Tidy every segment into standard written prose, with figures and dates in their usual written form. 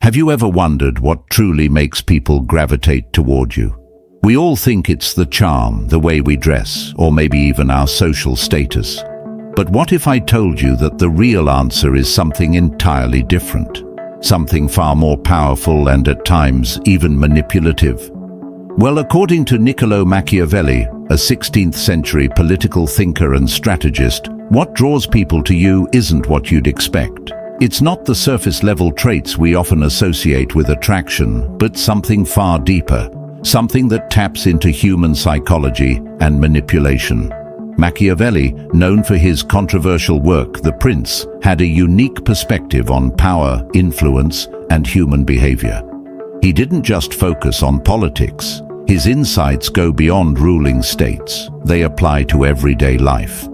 Have you ever wondered what truly makes people gravitate toward you? We all think it's the charm, the way we dress, or maybe even our social status. But what if I told you that the real answer is something entirely different? Something far more powerful and at times even manipulative? Well, according to Niccolo Machiavelli, a 16th century political thinker and strategist, what draws people to you isn't what you'd expect. It's not the surface-level traits we often associate with attraction, but something far deeper, something that taps into human psychology and manipulation. Machiavelli, known for his controversial work, The Prince, had a unique perspective on power, influence, and human behavior. He didn't just focus on politics. His insights go beyond ruling states. They apply to everyday life.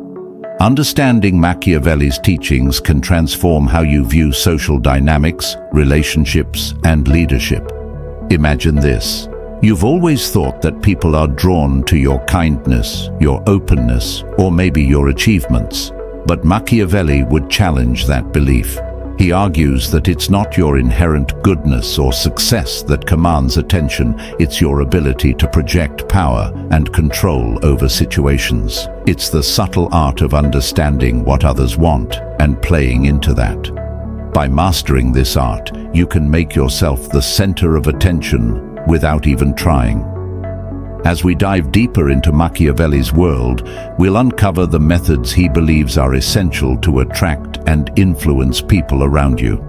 Understanding Machiavelli's teachings can transform how you view social dynamics, relationships, and leadership. Imagine this. You've always thought that people are drawn to your kindness, your openness, or maybe your achievements. But Machiavelli would challenge that belief. He argues that it's not your inherent goodness or success that commands attention, it's your ability to project power and control over situations. It's the subtle art of understanding what others want and playing into that. By mastering this art, you can make yourself the center of attention without even trying. As we dive deeper into Machiavelli's world, we'll uncover the methods he believes are essential to attract and influence people around you.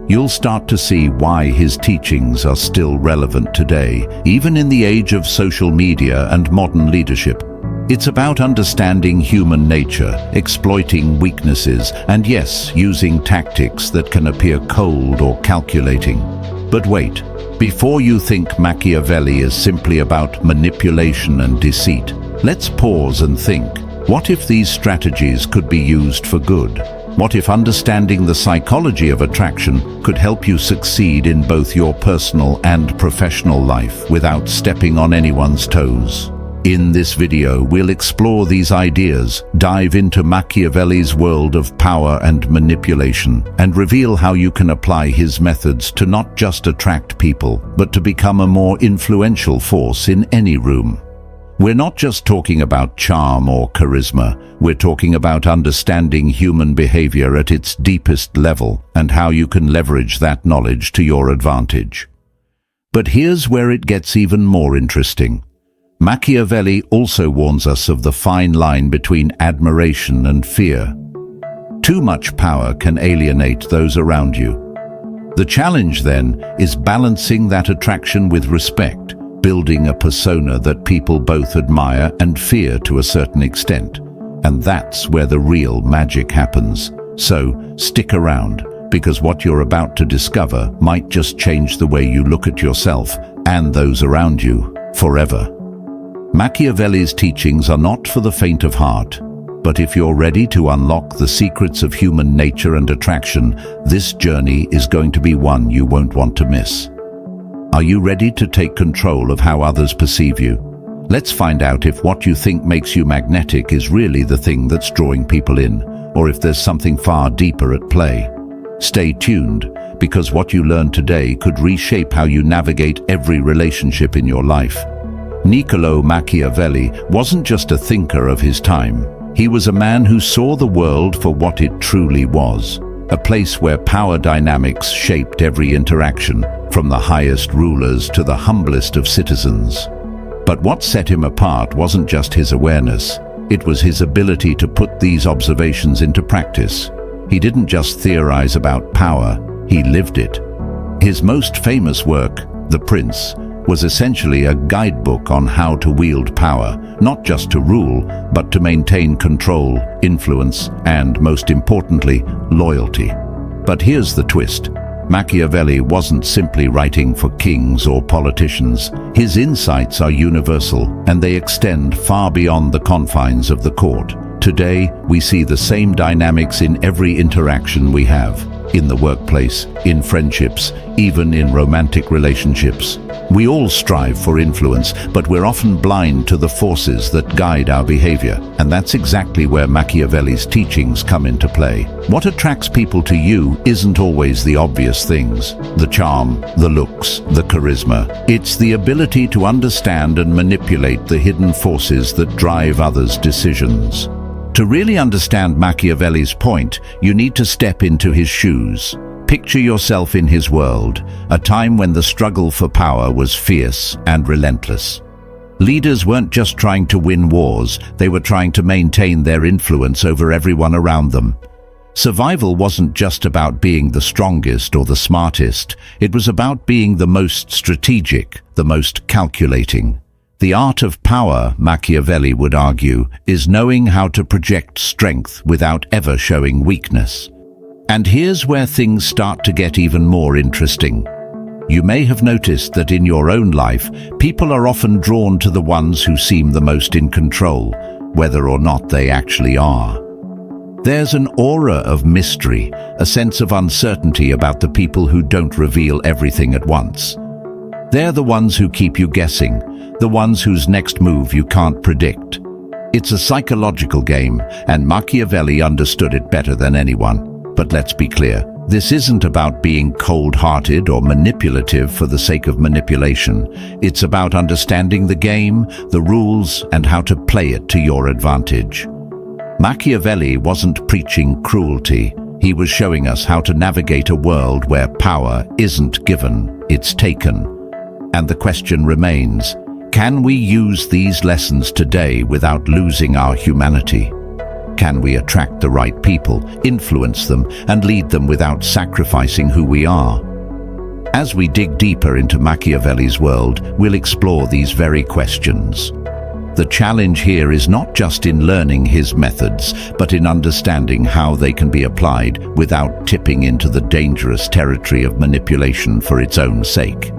You'll start to see why his teachings are still relevant today, even in the age of social media and modern leadership. It's about understanding human nature, exploiting weaknesses, and yes, using tactics that can appear cold or calculating. But wait. Before you think Machiavelli is simply about manipulation and deceit, let's pause and think. What if these strategies could be used for good? What if understanding the psychology of attraction could help you succeed in both your personal and professional life without stepping on anyone's toes? In this video, we'll explore these ideas, dive into Machiavelli's world of power and manipulation, and reveal how you can apply his methods to not just attract people, but to become a more influential force in any room. We're not just talking about charm or charisma, we're talking about understanding human behavior at its deepest level and how you can leverage that knowledge to your advantage. But here's where it gets even more interesting. Machiavelli also warns us of the fine line between admiration and fear. Too much power can alienate those around you. The challenge, then, is balancing that attraction with respect, building a persona that people both admire and fear to a certain extent. And that's where the real magic happens. So, stick around, because what you're about to discover might just change the way you look at yourself and those around you forever. Machiavelli's teachings are not for the faint of heart, but if you're ready to unlock the secrets of human nature and attraction, this journey is going to be one you won't want to miss. Are you ready to take control of how others perceive you? Let's find out if what you think makes you magnetic is really the thing that's drawing people in, or if there's something far deeper at play. Stay tuned, because what you learn today could reshape how you navigate every relationship in your life. Niccolo Machiavelli wasn't just a thinker of his time. He was a man who saw the world for what it truly was, a place where power dynamics shaped every interaction, from the highest rulers to the humblest of citizens. But what set him apart wasn't just his awareness, it was his ability to put these observations into practice. He didn't just theorize about power, he lived it. His most famous work, The Prince, was essentially a guidebook on how to wield power, not just to rule, but to maintain control, influence, and, most importantly, loyalty. But here's the twist. Machiavelli wasn't simply writing for kings or politicians. His insights are universal, and they extend far beyond the confines of the court. Today, we see the same dynamics in every interaction we have. in the workplace, in friendships, even in romantic relationships. We all strive for influence, but we're often blind to the forces that guide our behavior. And that's exactly where Machiavelli's teachings come into play. What attracts people to you isn't always the obvious things, the charm, the looks, the charisma. It's the ability to understand and manipulate the hidden forces that drive others' decisions. To really understand Machiavelli's point, you need to step into his shoes. Picture yourself in his world, a time when the struggle for power was fierce and relentless. Leaders weren't just trying to win wars, they were trying to maintain their influence over everyone around them. Survival wasn't just about being the strongest or the smartest, it was about being the most strategic, the most calculating. The art of power, Machiavelli would argue, is knowing how to project strength without ever showing weakness. And here's where things start to get even more interesting. You may have noticed that in your own life, people are often drawn to the ones who seem the most in control, whether or not they actually are. There's an aura of mystery, a sense of uncertainty about the people who don't reveal everything at once. They're the ones who keep you guessing, the ones whose next move you can't predict. It's a psychological game, and Machiavelli understood it better than anyone. But let's be clear, this isn't about being cold-hearted or manipulative for the sake of manipulation. It's about understanding the game, the rules, and how to play it to your advantage. Machiavelli wasn't preaching cruelty. He was showing us how to navigate a world where power isn't given, it's taken. And the question remains, can we use these lessons today without losing our humanity? Can we attract the right people, influence them, and lead them without sacrificing who we are? As we dig deeper into Machiavelli's world, we'll explore these very questions. The challenge here is not just in learning his methods, but in understanding how they can be applied without tipping into the dangerous territory of manipulation for its own sake.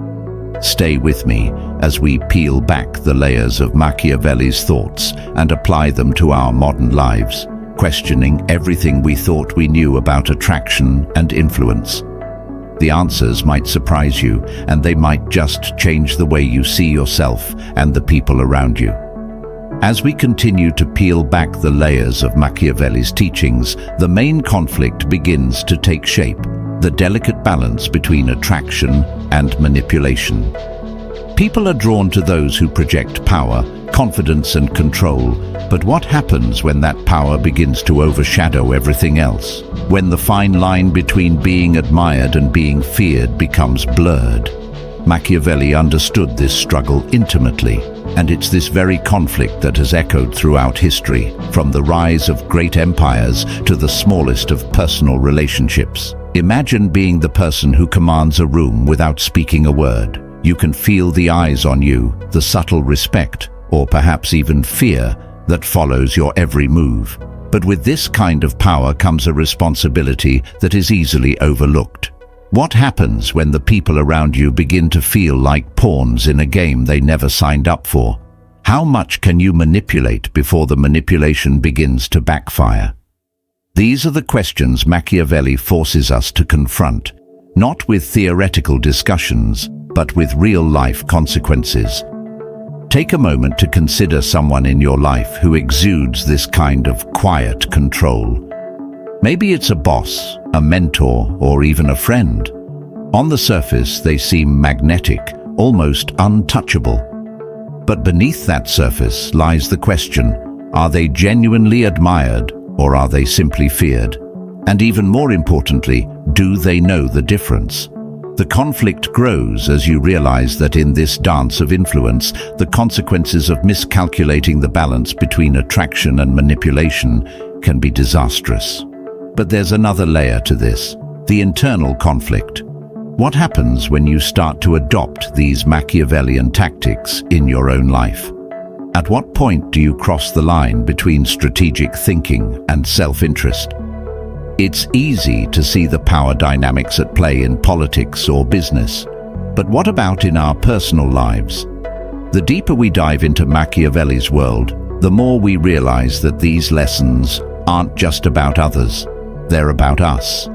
Stay with me as we peel back the layers of Machiavelli's thoughts and apply them to our modern lives, questioning everything we thought we knew about attraction and influence. The answers might surprise you, and they might just change the way you see yourself and the people around you. As we continue to peel back the layers of Machiavelli's teachings, the main conflict begins to take shape, the delicate balance between attraction and manipulation. People are drawn to those who project power, confidence, and control, but what happens when that power begins to overshadow everything else? When the fine line between being admired and being feared becomes blurred? Machiavelli understood this struggle intimately, and it's this very conflict that has echoed throughout history, from the rise of great empires to the smallest of personal relationships. Imagine being the person who commands a room without speaking a word. You can feel the eyes on you, the subtle respect, or perhaps even fear that follows your every move. But with this kind of power comes a responsibility that is easily overlooked. What happens when the people around you begin to feel like pawns in a game they never signed up for? How much can you manipulate before the manipulation begins to backfire? These are the questions Machiavelli forces us to confront, not with theoretical discussions, but with real-life consequences. Take a moment to consider someone in your life who exudes this kind of quiet control. Maybe it's a boss, a mentor, or even a friend. On the surface, they seem magnetic, almost untouchable. But beneath that surface lies the question, are they genuinely admired, or are they simply feared? And even more importantly, do they know the difference? The conflict grows as you realize that in this dance of influence, the consequences of miscalculating the balance between attraction and manipulation can be disastrous. But there's another layer to this, the internal conflict. What happens when you start to adopt these Machiavellian tactics in your own life? At what point do you cross the line between strategic thinking and self-interest? It's easy to see the power dynamics at play in politics or business. But what about in our personal lives? The deeper we dive into Machiavelli's world, the more we realize that these lessons aren't just about others, they're about us.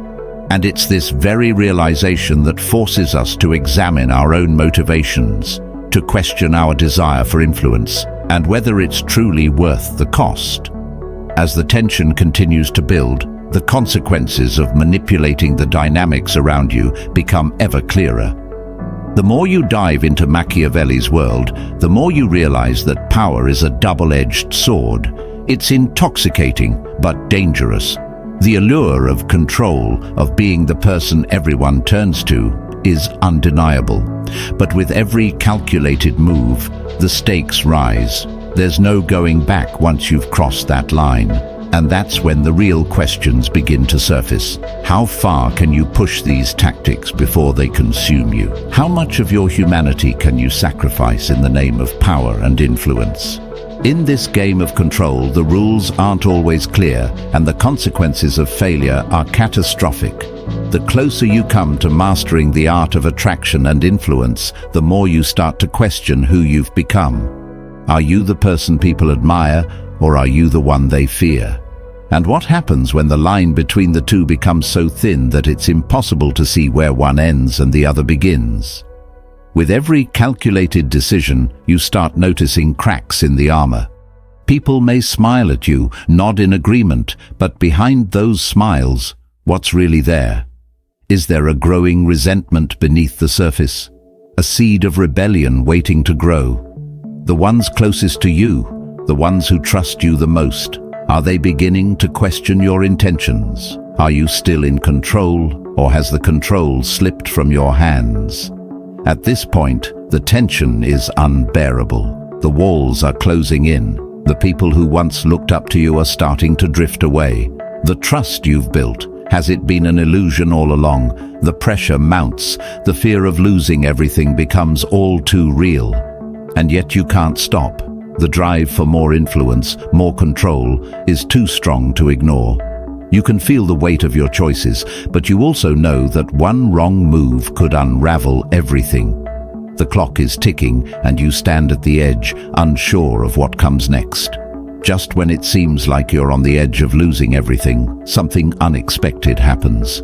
And it's this very realization that forces us to examine our own motivations, to question our desire for influence, and whether it's truly worth the cost. As the tension continues to build, the consequences of manipulating the dynamics around you become ever clearer. The more you dive into Machiavelli's world, the more you realize that power is a double-edged sword. It's intoxicating but dangerous. The allure of control, of being the person everyone turns to, is undeniable. But with every calculated move, the stakes rise. There's no going back once you've crossed that line. And that's when the real questions begin to surface. How far can you push these tactics before they consume you? How much of your humanity can you sacrifice in the name of power and influence? In this game of control, the rules aren't always clear, and the consequences of failure are catastrophic. The closer you come to mastering the art of attraction and influence, the more you start to question who you've become. Are you the person people admire, or are you the one they fear? And what happens when the line between the two becomes so thin that it's impossible to see where one ends and the other begins? With every calculated decision, you start noticing cracks in the armor. People may smile at you, nod in agreement, but behind those smiles, what's really there? Is there a growing resentment beneath the surface? A seed of rebellion waiting to grow? The ones closest to you, the ones who trust you the most, are they beginning to question your intentions? Are you still in control, or has the control slipped from your hands? At this point, the tension is unbearable. The walls are closing in. The people who once looked up to you are starting to drift away. The trust you've built, has it been an illusion all along? The pressure mounts. The fear of losing everything becomes all too real. And yet you can't stop. The drive for more influence, more control, is too strong to ignore. You can feel the weight of your choices, but you also know that one wrong move could unravel everything. The clock is ticking, and you stand at the edge, unsure of what comes next. Just when it seems like you're on the edge of losing everything, something unexpected happens.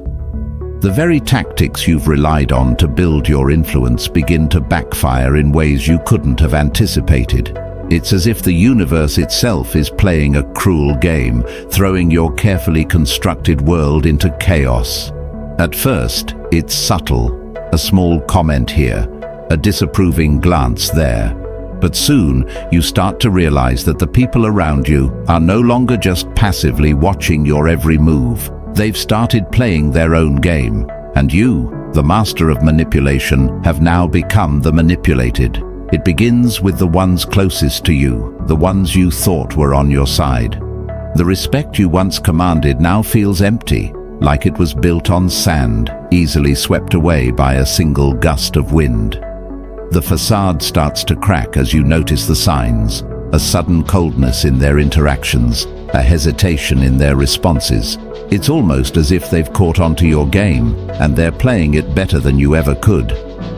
The very tactics you've relied on to build your influence begin to backfire in ways you couldn't have anticipated. It's as if the universe itself is playing a cruel game, throwing your carefully constructed world into chaos. At first, it's subtle, a small comment here, a disapproving glance there. But soon, you start to realize that the people around you are no longer just passively watching your every move. They've started playing their own game, and you, the master of manipulation, have now become the manipulated. It begins with the ones closest to you, the ones you thought were on your side. The respect you once commanded now feels empty, like it was built on sand, easily swept away by a single gust of wind. The facade starts to crack as you notice the signs, a sudden coldness in their interactions, a hesitation in their responses. It's almost as if they've caught onto your game, and they're playing it better than you ever could.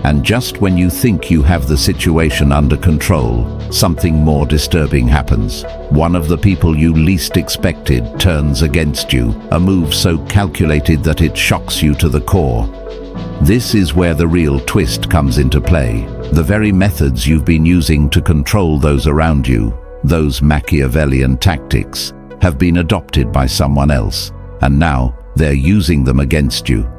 And just when you think you have the situation under control, something more disturbing happens. One of the people you least expected turns against you, a move so calculated that it shocks you to the core. This is where the real twist comes into play. The very methods you've been using to control those around you, those Machiavellian tactics, have been adopted by someone else, and now they're using them against you.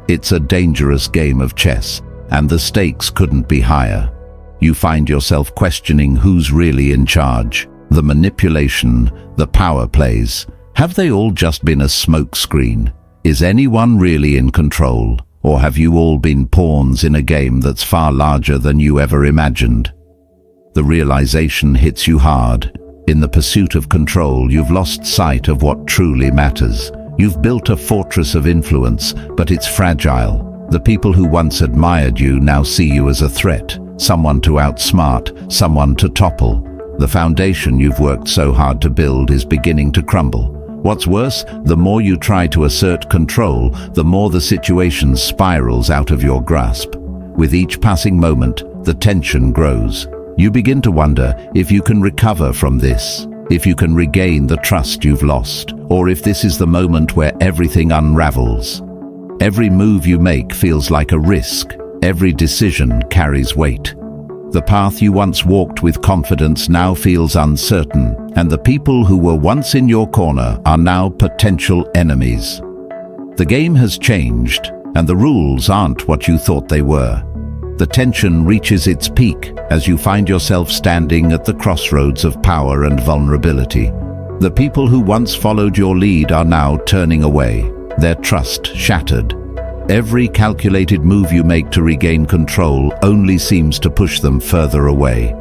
It's a dangerous game of chess, and the stakes couldn't be higher. You find yourself questioning who's really in charge. The manipulation, the power plays. Have they all just been a smokescreen? Is anyone really in control? Or have you all been pawns in a game that's far larger than you ever imagined? The realization hits you hard. In the pursuit of control, you've lost sight of what truly matters. You've built a fortress of influence, but it's fragile. The people who once admired you now see you as a threat, someone to outsmart, someone to topple. The foundation you've worked so hard to build is beginning to crumble. What's worse, the more you try to assert control, the more the situation spirals out of your grasp. With each passing moment, the tension grows. You begin to wonder if you can recover from this, if you can regain the trust you've lost, or if this is the moment where everything unravels. Every move you make feels like a risk. Every decision carries weight. The path you once walked with confidence now feels uncertain, and the people who were once in your corner are now potential enemies. The game has changed, and the rules aren't what you thought they were. The tension reaches its peak as you find yourself standing at the crossroads of power and vulnerability. The people who once followed your lead are now turning away, their trust shattered. Every calculated move you make to regain control only seems to push them further away.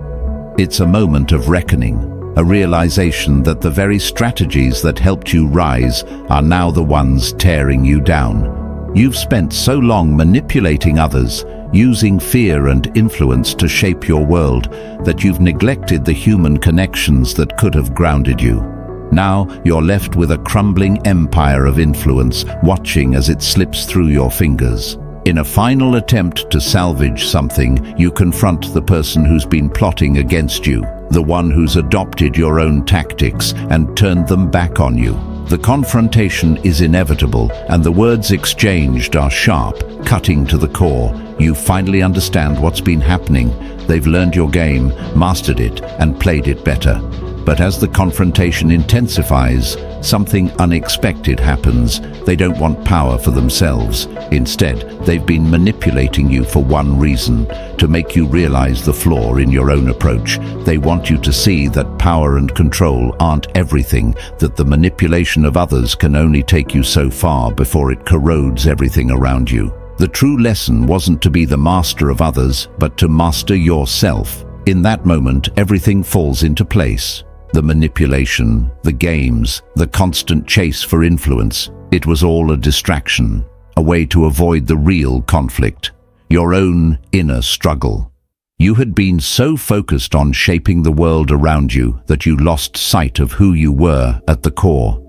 It's a moment of reckoning, a realization that the very strategies that helped you rise are now the ones tearing you down. You've spent so long manipulating others, using fear and influence to shape your world, that you've neglected the human connections that could have grounded you. Now you're left with a crumbling empire of influence, watching as it slips through your fingers. In a final attempt to salvage something, you confront the person who's been plotting against you, the one who's adopted your own tactics and turned them back on you. The confrontation is inevitable, and the words exchanged are sharp, cutting to the core. You finally understand what's been happening. They've learned your game, mastered it, and played it better. But as the confrontation intensifies, something unexpected happens. They don't want power for themselves. Instead, they've been manipulating you for one reason: to make you realize the flaw in your own approach. They want you to see that power and control aren't everything, that the manipulation of others can only take you so far before it corrodes everything around you. The true lesson wasn't to be the master of others, but to master yourself. In that moment, everything falls into place. The manipulation, the games, the constant chase for influence. It was all a distraction, a way to avoid the real conflict, your own inner struggle. You had been so focused on shaping the world around you that you lost sight of who you were at the core.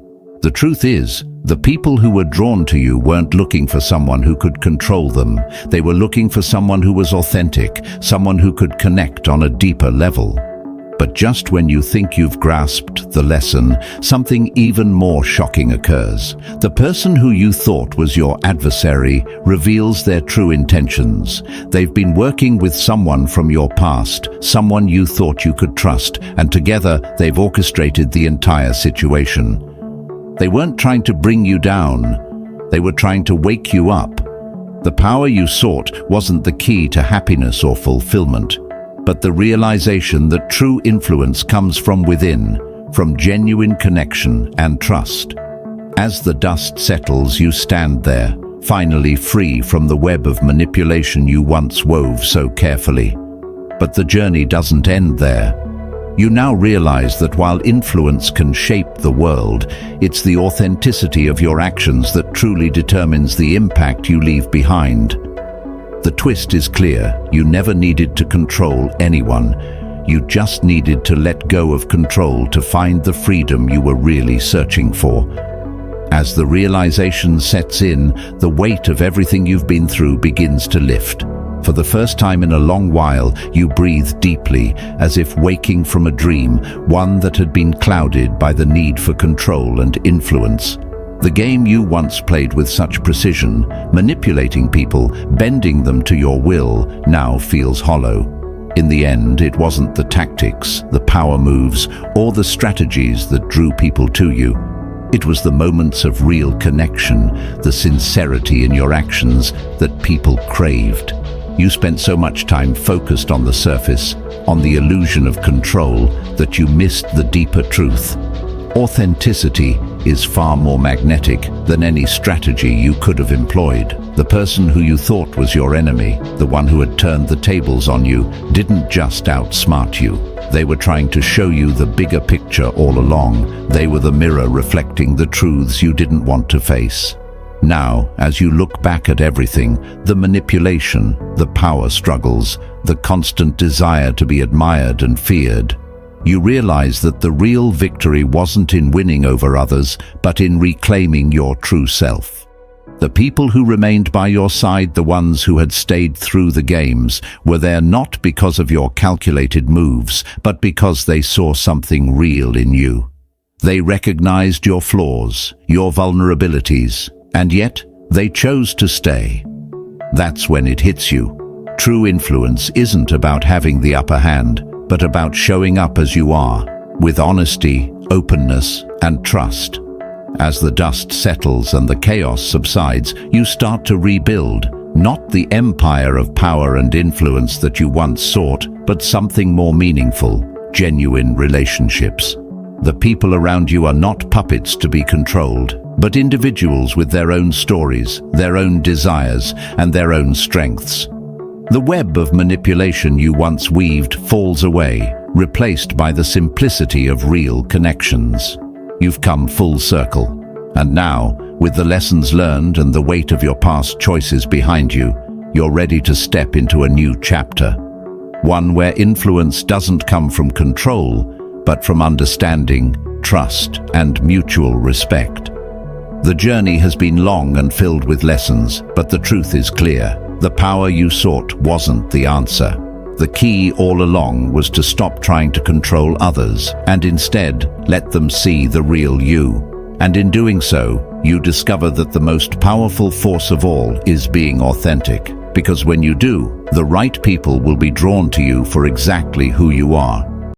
The truth is, the people who were drawn to you weren't looking for someone who could control them. They were looking for someone who was authentic, someone who could connect on a deeper level. But just when you think you've grasped the lesson, something even more shocking occurs. The person who you thought was your adversary reveals their true intentions. They've been working with someone from your past, someone you thought you could trust, and together they've orchestrated the entire situation. They weren't trying to bring you down. They were trying to wake you up. The power you sought wasn't the key to happiness or fulfillment, but the realization that true influence comes from within, from genuine connection and trust. As the dust settles, you stand there, finally free from the web of manipulation you once wove so carefully. But the journey doesn't end there. You now realize that while influence can shape the world, it's the authenticity of your actions that truly determines the impact you leave behind. The twist is clear. You never needed to control anyone. You just needed to let go of control to find the freedom you were really searching for. As the realization sets in, the weight of everything you've been through begins to lift. For the first time in a long while, you breathe deeply, as if waking from a dream, one that had been clouded by the need for control and influence. The game you once played with such precision, manipulating people, bending them to your will, now feels hollow. In the end, it wasn't the tactics, the power moves, or the strategies that drew people to you. It was the moments of real connection, the sincerity in your actions that people craved. You spent so much time focused on the surface, on the illusion of control, that you missed the deeper truth. Authenticity is far more magnetic than any strategy you could have employed. The person who you thought was your enemy, the one who had turned the tables on you, didn't just outsmart you. They were trying to show you the bigger picture all along. They were the mirror reflecting the truths you didn't want to face. Now, as you look back at everything, the manipulation, the power struggles, the constant desire to be admired and feared, you realize that the real victory wasn't in winning over others, but in reclaiming your true self. The people who remained by your side, the ones who had stayed through the games, were there not because of your calculated moves, but because they saw something real in you. They recognized your flaws, your vulnerabilities, and yet They chose to stay. That's when it hits you. True influence isn't about having the upper hand, but about showing up as you are, with honesty, openness, and trust. As the dust settles and the chaos subsides, you start to rebuild, not the empire of power and influence that you once sought, but something more meaningful, genuine relationships. The people around you are not puppets to be controlled, but individuals with their own stories, their own desires, and their own strengths. The web of manipulation you once weaved falls away, replaced by the simplicity of real connections. You've come full circle. And now, with the lessons learned and the weight of your past choices behind you, you're ready to step into a new chapter. One where influence doesn't come from control, but from understanding, trust, and mutual respect. The journey has been long and filled with lessons, but the truth is clear. The power you sought wasn't the answer. The key all along was to stop trying to control others and instead let them see the real you. And in doing so, you discover that the most powerful force of all is being authentic. Because when you do, the right people will be drawn to you for exactly who you are.